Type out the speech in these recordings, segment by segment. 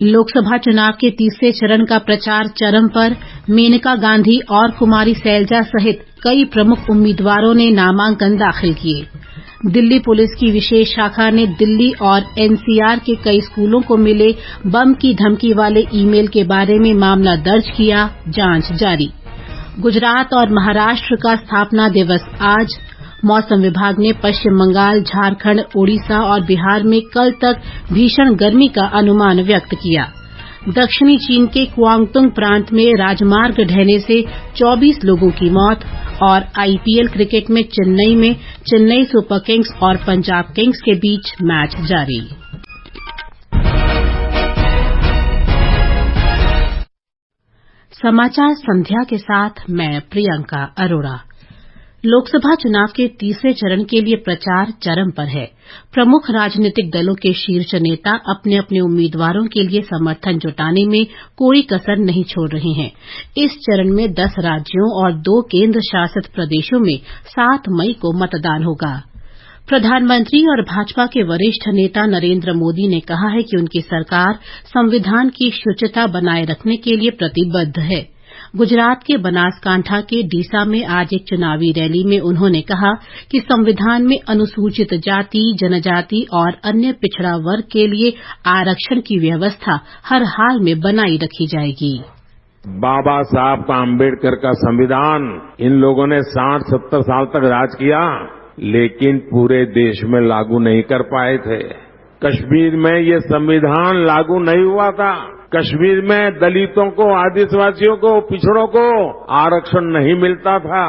लोकसभा चुनाव के तीसरे चरण का प्रचार चरम पर। मेनका गांधी और कुमारी सैलजा सहित कई प्रमुख उम्मीदवारों ने नामांकन दाखिल किए। दिल्ली पुलिस की विशेष शाखा ने दिल्ली और एनसीआर के कई स्कूलों को मिले बम की धमकी वाले ईमेल के बारे में मामला दर्ज किया, जांच जारी। गुजरात और महाराष्ट्र का स्थापना दिवस आज। मौसम विभाग ने पश्चिम बंगाल, झारखंड, ओडिशा और बिहार में कल तक भीषण गर्मी का अनुमान व्यक्त किया। दक्षिणी चीन के क्वांगतुंग प्रांत में राजमार्ग ढहने से 24 लोगों की मौत। और आईपीएल क्रिकेट में चेन्नई सुपर किंग्स और पंजाब किंग्स के बीच मैच जारी। समाचार संध्या के साथ मैं प्रियंका अरोड़ा। लोकसभा चुनाव के तीसरे चरण के लिए प्रचार चरम पर है। प्रमुख राजनीतिक दलों के शीर्ष नेता अपने अपने उम्मीदवारों के लिए समर्थन जुटाने में कोई कसर नहीं छोड़ रहे हैं। इस चरण में 10 राज्यों और 2 केंद्र शासित प्रदेशों में 7 मई को मतदान होगा। प्रधानमंत्री और भाजपा के वरिष्ठ नेता नरेंद्र मोदी ने कहा है कि उनकी सरकार संविधान की शुचिता बनाए रखने के लिए प्रतिबद्ध है। गुजरात के बनासकांठा के डीसा में आज एक चुनावी रैली में उन्होंने कहा कि संविधान में अनुसूचित जाति, जनजाति और अन्य पिछड़ा वर्ग के लिए आरक्षण की व्यवस्था हर हाल में बनाई रखी जाएगी। बाबा साहब का अम्बेडकर का संविधान इन लोगों ने 60-70 साल तक राज किया, लेकिन पूरे देश में लागू नहीं कर पाए थे। कश्मीर में ये संविधान लागू नहीं हुआ था। कश्मीर में दलितों को, आदिवासियों को, पिछड़ों को आरक्षण नहीं मिलता था।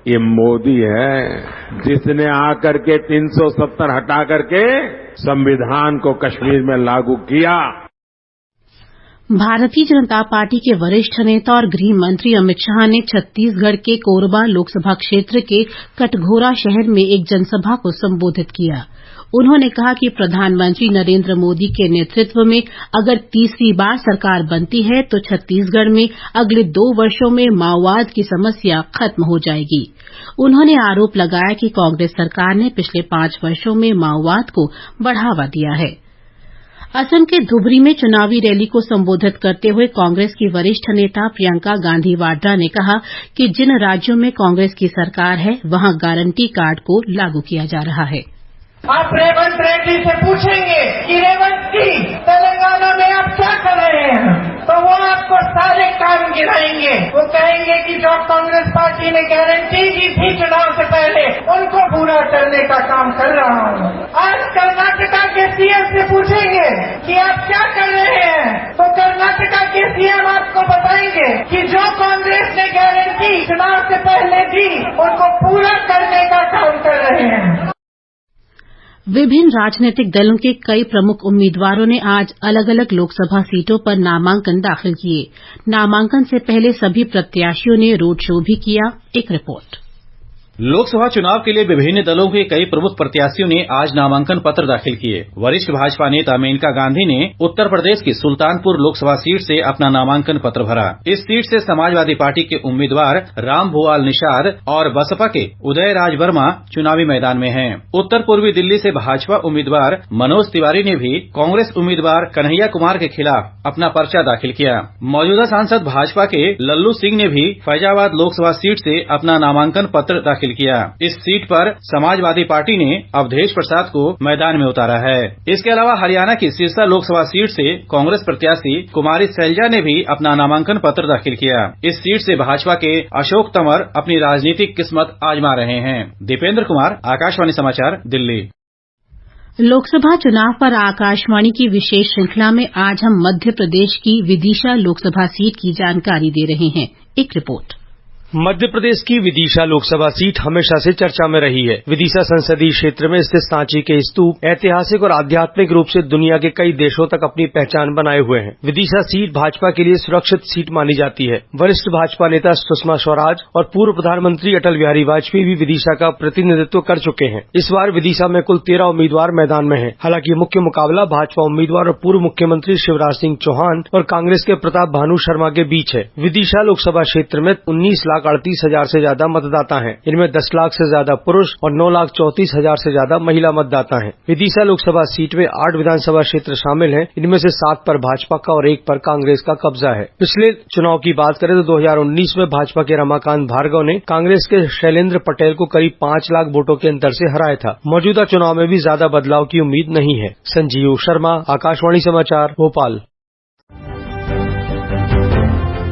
ये मोदी है जिसने आकर के 370 हटा करके संविधान को कश्मीर में लागू किया। भारतीय जनता पार्टी के वरिष्ठ नेता और गृह मंत्री अमित शाह ने छत्तीसगढ़ के कोरबा लोकसभा क्षेत्र के कटघोरा शहर में एक जनसभा को संबोधित किया। उन्होंने कहा कि प्रधानमंत्री नरेंद्र मोदी के नेतृत्व में अगर तीसरी बार सरकार बनती है तो छत्तीसगढ़ में अगले 2 वर्षों में माओवाद की समस्या खत्म हो जाएगी। उन्होंने आरोप लगाया कि कांग्रेस सरकार ने पिछले 5 वर्षों में माओवाद को बढ़ावा दिया है। असम के धुबरी में चुनावी रैली को संबोधित करते हुए कांग्रेस की वरिष्ठ नेता प्रियंका गांधी वाड्रा ने कहा कि जिन राज्यों में कांग्रेस की सरकार है वहां गारंटी कार्ड को लागू किया जा रहा है। आप रेवंत रेड्डी से पूछेंगे कि रेवंत जी तेलंगाना में आप क्या कर रहे हैं, तो वो आपको सारे काम गिनाएंगे। वो कहेंगे कि जो कांग्रेस पार्टी ने गारंटी दी थी चुनाव से पहले, उनको पूरा करने का काम कर रहा हूँ। आज कर्नाटका के सीएम से पूछेंगे कि आप क्या कर रहे हैं, तो कर्नाटका के सीएम आपको बताएंगे कि जो कांग्रेस ने गारंटी चुनाव से पहले दी, उनको पूरा करने का काम कर रहे हैं। विभिन्न राजनीतिक दलों के कई प्रमुख उम्मीदवारों ने आज अलग अलग लोकसभा सीटों पर नामांकन दाखिल किए। नामांकन से पहले सभी प्रत्याशियों ने रोड शो भी किया। एक रिपोर्ट। लोकसभा चुनाव के लिए विभिन्न दलों के कई प्रमुख प्रत्याशियों ने आज नामांकन पत्र दाखिल किए। वरिष्ठ भाजपा नेता मेनका गांधी ने उत्तर प्रदेश की सुल्तानपुर लोकसभा सीट से अपना नामांकन पत्र भरा। इस सीट से समाजवादी पार्टी के उम्मीदवार राम भुआल निषाद और बसपा के उदय राज वर्मा चुनावी मैदान में हैं। उत्तर पूर्वी दिल्ली से भाजपा उम्मीदवार मनोज तिवारी ने भी कांग्रेस उम्मीदवार कन्हैया कुमार के खिलाफ अपना पर्चा दाखिल किया। मौजूदा सांसद भाजपा के लल्लू सिंह ने भी फैजाबाद लोकसभा सीट से अपना नामांकन पत्र दाखिल किया। इस सीट पर समाजवादी पार्टी ने अवधेश प्रसाद को मैदान में उतारा है। इसके अलावा हरियाणा की सिरसा लोकसभा सीट से कांग्रेस प्रत्याशी कुमारी सैलजा ने भी अपना नामांकन पत्र दाखिल किया। इस सीट से भाजपा के अशोक तंवर अपनी राजनीतिक किस्मत आजमा रहे हैं। दीपेंद्र कुमार, आकाशवाणी समाचार, दिल्ली। लोकसभा चुनाव पर आकाशवाणी की विशेष श्रृंखला में आज हम मध्य प्रदेश की विदिशा लोकसभा सीट की जानकारी दे रहे हैं। एक रिपोर्ट। मध्य प्रदेश की विदिशा लोकसभा सीट हमेशा से चर्चा में रही है। विदिशा संसदीय क्षेत्र में स्थित सांची के स्तूप ऐतिहासिक और आध्यात्मिक रूप से दुनिया के कई देशों तक अपनी पहचान बनाए हुए हैं। विदिशा सीट भाजपा के लिए सुरक्षित सीट मानी जाती है। वरिष्ठ भाजपा नेता सुषमा स्वराज और पूर्व प्रधानमंत्री अटल बिहारी वाजपेयी भी विदिशा का प्रतिनिधित्व कर चुके हैं। इस बार विदिशा में कुल 13 उम्मीदवार मैदान में हैं। हालांकि मुख्य मुकाबला भाजपा उम्मीदवार और पूर्व मुख्यमंत्री शिवराज सिंह चौहान और कांग्रेस के प्रताप भानु शर्मा के बीच है। विदिशा लोकसभा क्षेत्र में 19 9,38,000 से ज्यादा मतदाता हैं। इनमें 10 लाख से ज्यादा पुरुष और 9,34,000 से ज्यादा महिला मतदाता हैं। विदिशा लोकसभा सीट में 8 विधानसभा क्षेत्र शामिल हैं। इनमें से 7 पर भाजपा का और 1 पर कांग्रेस का कब्जा है। पिछले चुनाव की बात करें तो 2019 में भाजपा के रमाकांत भार्गव ने कांग्रेस के शैलेंद्र पटेल को करीब 5 लाख वोटों के अंतर से हराया था। मौजूदा चुनाव में भी ज्यादा बदलाव की उम्मीद नहीं है। संजीव शर्मा, आकाशवाणी समाचार, भोपाल।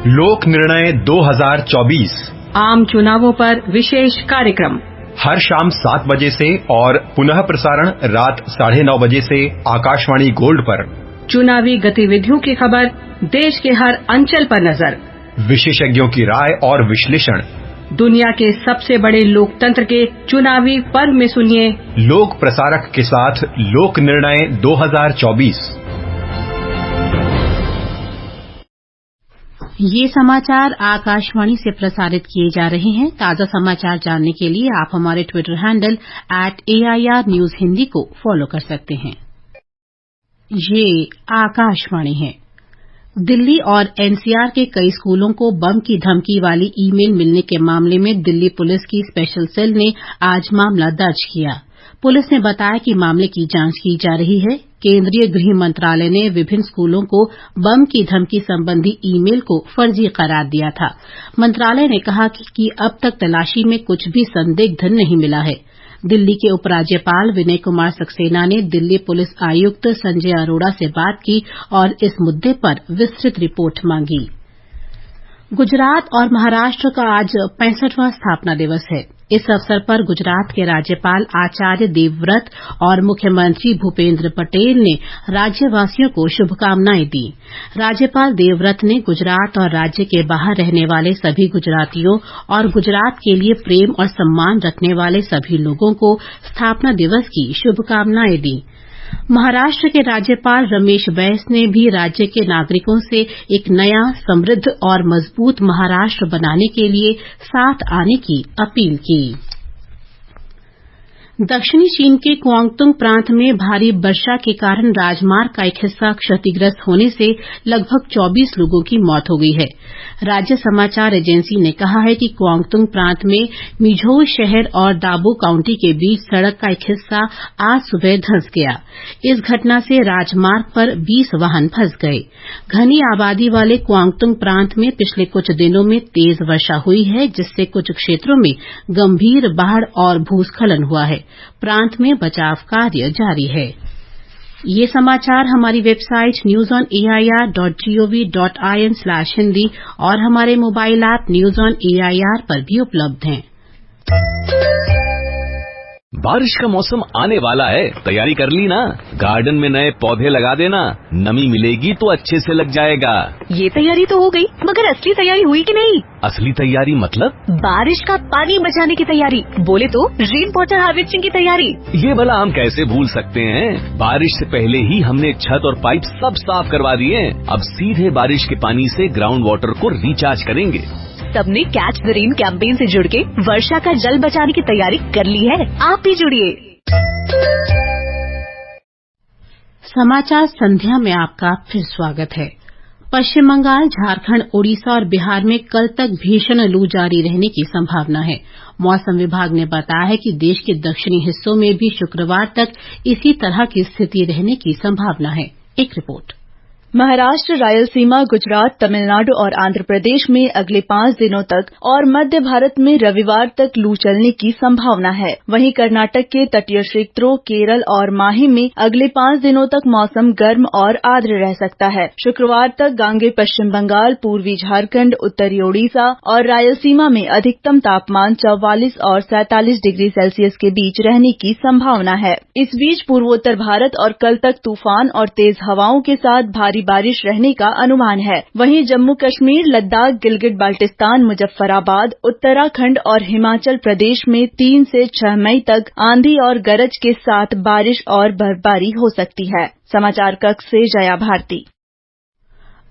लोक निर्णय 2024 आम चुनावों पर विशेष कार्यक्रम हर शाम 7 बजे से और पुनः प्रसारण रात 9:30 बजे से आकाशवाणी गोल्ड पर। चुनावी गतिविधियों की खबर, देश के हर अंचल पर नजर, विशेषज्ञों की राय और विश्लेषण। दुनिया के सबसे बड़े लोकतंत्र के चुनावी पर्व में सुनिए लोक प्रसारक के साथ लोक निर्णय 2024। ये समाचार आकाशवाणी से प्रसारित किए जा रहे हैं। ताजा समाचार जानने के लिए आप हमारे Twitter handle @AIR News Hindi को फॉलो कर सकते हैं। ये आकाशवाणी है। दिल्ली और NCR के कई स्कूलों को बम की धमकी वाली ईमेल मिलने के मामले में दिल्ली पुलिस की स्पेशल सेल ने आज मामला दर्ज किया। पुलिस ने बताया कि मामले की जांच की जा रही है। केंद्रीय गृह मंत्रालय ने विभिन्न स्कूलों को बम की धमकी संबंधी ईमेल को फर्जी करार दिया था। मंत्रालय ने कहा कि अब तक तलाशी में कुछ भी संदिग्ध नहीं मिला है। दिल्ली के उपराज्यपाल विनय कुमार सक्सेना ने दिल्ली पुलिस आयुक्त संजय अरोड़ा से बात की और इस मुद्दे पर विस्तृत रिपोर्ट मांगी। गुजरात और महाराष्ट्र का आज 65वां स्थापना दिवस है। इस अवसर पर गुजरात के राज्यपाल आचार्य देवव्रत और मुख्यमंत्री भूपेंद्र पटेल ने राज्यवासियों को शुभकामनाएं दी। राज्यपाल देवव्रत ने गुजरात और राज्य के बाहर रहने वाले सभी गुजरातियों और गुजरात के लिए प्रेम और सम्मान रखने वाले सभी लोगों को स्थापना दिवस की शुभकामनाएं दी। महाराष्ट्र के राज्यपाल रमेश बैस ने भी राज्य के नागरिकों से एक नया, समृद्ध और मजबूत महाराष्ट्र बनाने के लिए साथ आने की अपील की। दक्षिणी चीन के क्वांगतुंग प्रांत में भारी वर्षा के कारण राजमार्ग का एक हिस्सा क्षतिग्रस्त होने से लगभग 24 लोगों की मौत हो गई है। राज्य समाचार एजेंसी ने कहा है कि क्वांगतुंग प्रांत में मिझोउ शहर और दाबो काउंटी के बीच सड़क का एक हिस्सा आज सुबह धंस गया। इस घटना से राजमार्ग पर 20 वाहन फंस गए। घनी आबादी वाले क्वांगतुंग प्रांत में पिछले कुछ दिनों में तेज वर्षा हुई है, जिससे कुछ क्षेत्रों में गंभीर बाढ़ और भूस्खलन हुआ है। प्रांत में बचाव कार्य जारी है। ये समाचार हमारी वेबसाइट newsonair.gov.in/hindi और हमारे mobile app news on AIR पर भी उपलब्ध हैं। बारिश का मौसम आने वाला है, तैयारी कर ली ना? गार्डन में नए पौधे लगा देना, नमी मिलेगी तो अच्छे से लग जाएगा। ये तैयारी तो हो गई, मगर असली तैयारी हुई कि नहीं? असली तैयारी मतलब? बारिश का पानी बचाने की तैयारी, बोले तो रेन वाटर हार्वेस्टिंग की तैयारी। ये भला हम कैसे भूल सकते हैं? बारिश से पहले ही हमने छत और पाइप सब साफ करवा दिए। अब सीधे बारिश के पानी से ग्राउंड वाटर को रिचार्ज करेंगे। सबने कैच द रेन कैंपेन से जुड़ के वर्षा का जल बचाने की तैयारी कर ली है। आप भी जुड़िए। समाचार संध्या में आपका फिर स्वागत है। पश्चिम बंगाल, झारखंड, ओडिशा और बिहार में कल तक भीषण लू जारी रहने की संभावना है। मौसम विभाग ने बताया है कि देश के दक्षिणी हिस्सों में भी शुक्रवार तक इसी तरह की स्थिति रहने की संभावना है। एक रिपोर्ट। महाराष्ट्र, रायलसीमा, गुजरात, तमिलनाडु और आंध्र प्रदेश में अगले 5 दिनों तक और मध्य भारत में रविवार तक लू चलने की संभावना है। वहीं कर्नाटक के तटीय क्षेत्रों, केरल और माही में अगले 5 दिनों तक मौसम गर्म और आर्द्र रह सकता है। शुक्रवार तक गांगे पश्चिम बंगाल, पूर्वी झारखंड, उत्तरी ओडिशा और रायलसीमा में अधिकतम तापमान 44 और 47 डिग्री सेल्सियस के बीच रहने की संभावना है। इस बीच पूर्वोत्तर भारत और कल तक तूफान और तेज हवाओं के साथ भारी बारिश रहने का अनुमान है। वहीं जम्मू कश्मीर, लद्दाख, गिलगिट बाल्टिस्तान, मुजफ्फराबाद, उत्तराखंड और हिमाचल प्रदेश में 3 से 6 मई तक आंधी और गरज के साथ बारिश और बर्फबारी हो सकती है। समाचार कक्ष से जया भारती।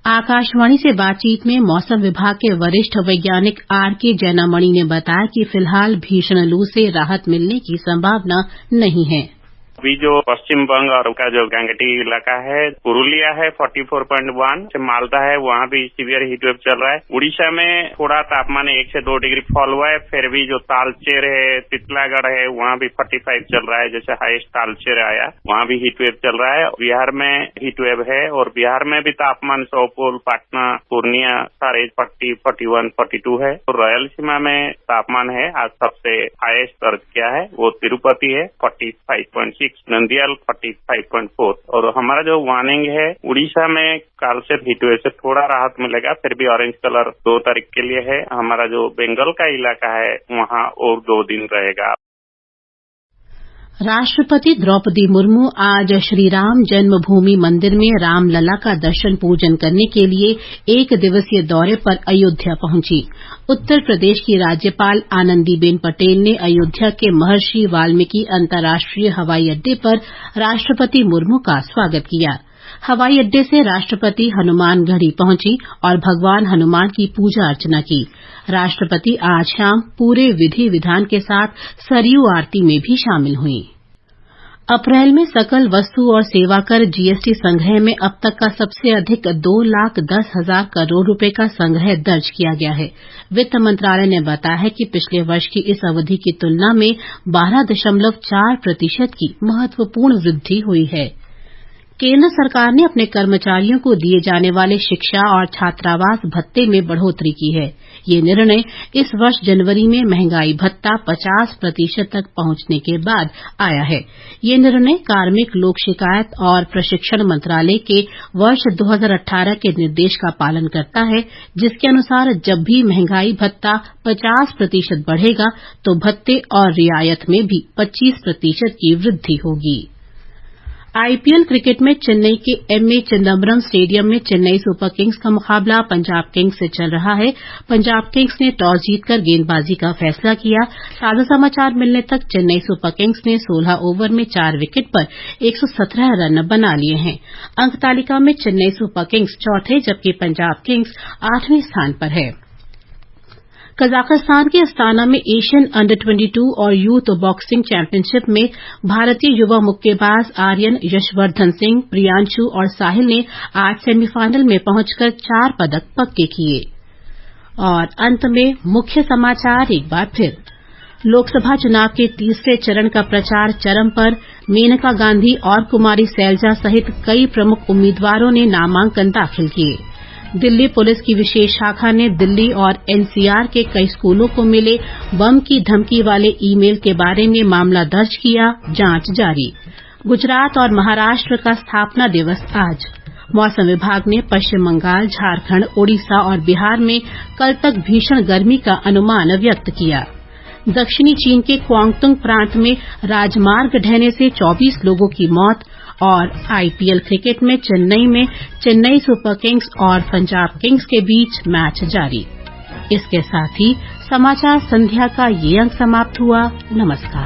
आकाशवाणी से बातचीत में मौसम विभाग के वरिष्ठ वैज्ञानिक RK जैनामणि ने बताया कि फिलहाल भीषण लू से राहत मिलने की संभावना नहीं है। अभी जो पश्चिम बंग और का जो गंगटी इलाका है, पुरुलिया है 44.1, मालदा है, वहाँ भी सीवियर हीट वेव चल रहा है। उड़ीसा में थोड़ा तापमान 1 से 2 डिग्री फॉल हुआ है, फिर भी जो तालचेर है, तितलागढ़ है, वहाँ भी 45 चल रहा है, जैसे हाईएस्ट तालचेर आया, वहाँ भी हीट वेव चल रहा है। बिहार में हीट वेव है और बिहार में भी तापमान सोपोल, पटना, पूर्णिया सारे 40, 41, 42 है। और रायलसीमा में तापमान है आज सबसे हाईएस्ट दर्ज किया है, वो तिरुपति है 45.6, नंदियाल 45.4। और हमारा जो वार्निंग है, उड़ीसा में काल से हीट वेव से थोड़ा राहत मिलेगा, फिर भी ऑरेंज कलर 2 तारीख के लिए है। हमारा जो बंगाल का इलाका है वहाँ और 2 दिन रहेगा। राष्ट्रपति द्रौपदी मुर्मू आज श्री राम जन्मभूमि मंदिर में रामलला का दर्शन पूजन करने के लिए 1 दिवसीय दौरे पर अयोध्या पहुंची। उत्तर प्रदेश की राज्यपाल आनंदीबेन पटेल ने अयोध्या के महर्षि वाल्मीकि अंतर्राष्ट्रीय हवाई अड्डे पर राष्ट्रपति मुर्मू का स्वागत किया। हवाई अड्डे से राष्ट्रपति हनुमानगढ़ी पहुंची और भगवान हनुमान की पूजा अर्चना की। राष्ट्रपति आज शाम पूरे विधि विधान के साथ सरयू आरती में भी शामिल हुई। अप्रैल में सकल वस्तु और सेवा कर जीएसटी संग्रह में अब तक का सबसे अधिक 2,10,000 करोड़ रुपए का संग्रह दर्ज किया गया है। वित्त मंत्रालय ने बताया है कि पिछले वर्ष की इस अवधि की तुलना में 12.4% की महत्वपूर्ण वृद्धि हुई है। केंद्र सरकार ने अपने कर्मचारियों को दिए जाने वाले शिक्षा और छात्रावास भत्ते में बढ़ोतरी की है। ये निर्णय इस वर्ष जनवरी में महंगाई भत्ता 50% तक पहुंचने के बाद आया है। ये निर्णय कार्मिक लोक शिकायत और प्रशिक्षण मंत्रालय के वर्ष 2018 के निर्देश का पालन करता है, जिसके अनुसार जब भी महंगाई भत्ता 50% बढ़ेगा तो भत्ते और रियायत में भी 25% की वृद्धि होगी। आईपीएल क्रिकेट में चेन्नई के एमए चिदम्बरम स्टेडियम में चेन्नई सुपर किंग्स का मुकाबला पंजाब किंग्स से चल रहा है। पंजाब किंग्स ने टॉस जीतकर गेंदबाजी का फैसला किया। ताजा समाचार मिलने तक चेन्नई सुपर किंग्स ने 16 ओवर में 4 विकेट पर 117 रन बना लिए हैं। अंक तालिका में चेन्नई सुपर किंग्स चौथे जबकि पंजाब किंग्स 8वें स्थान पर है। कजाकिस्तान के अस्ताना में एशियन अंडर 22 और यूथ बॉक्सिंग चैंपियनशिप में भारतीय युवा मुक्केबाज आर्यन, यशवर्धन सिंह, प्रियांशु और साहिल ने आज सेमीफाइनल में पहुंचकर 4 पदक पक्के किए। और अंत में मुख्य समाचार एक बार फिर। लोकसभा चुनाव के तीसरे चरण का प्रचार चरम पर। मेनका गांधी और कुमारी सैलजा सहित कई प्रमुख उम्मीदवारों ने नामांकन दाखिल किए। दिल्ली पुलिस की विशेष शाखा ने दिल्ली और एनसीआर के कई स्कूलों को मिले बम की धमकी वाले ईमेल के बारे में मामला दर्ज किया, जांच जारी। गुजरात और महाराष्ट्र का स्थापना दिवस आज। मौसम विभाग ने पश्चिम बंगाल, झारखंड, ओडिशा और बिहार में कल तक भीषण गर्मी का अनुमान व्यक्त किया। दक्षिणी चीन के क्वांगतुंग प्रांत में राजमार्ग ढहने से 24 लोगों की मौत। और आईपीएल क्रिकेट में चेन्नई सुपर किंग्स और पंजाब किंग्स के बीच मैच जारी। इसके साथ ही समाचार संध्या का ये अंक समाप्त हुआ। नमस्कार।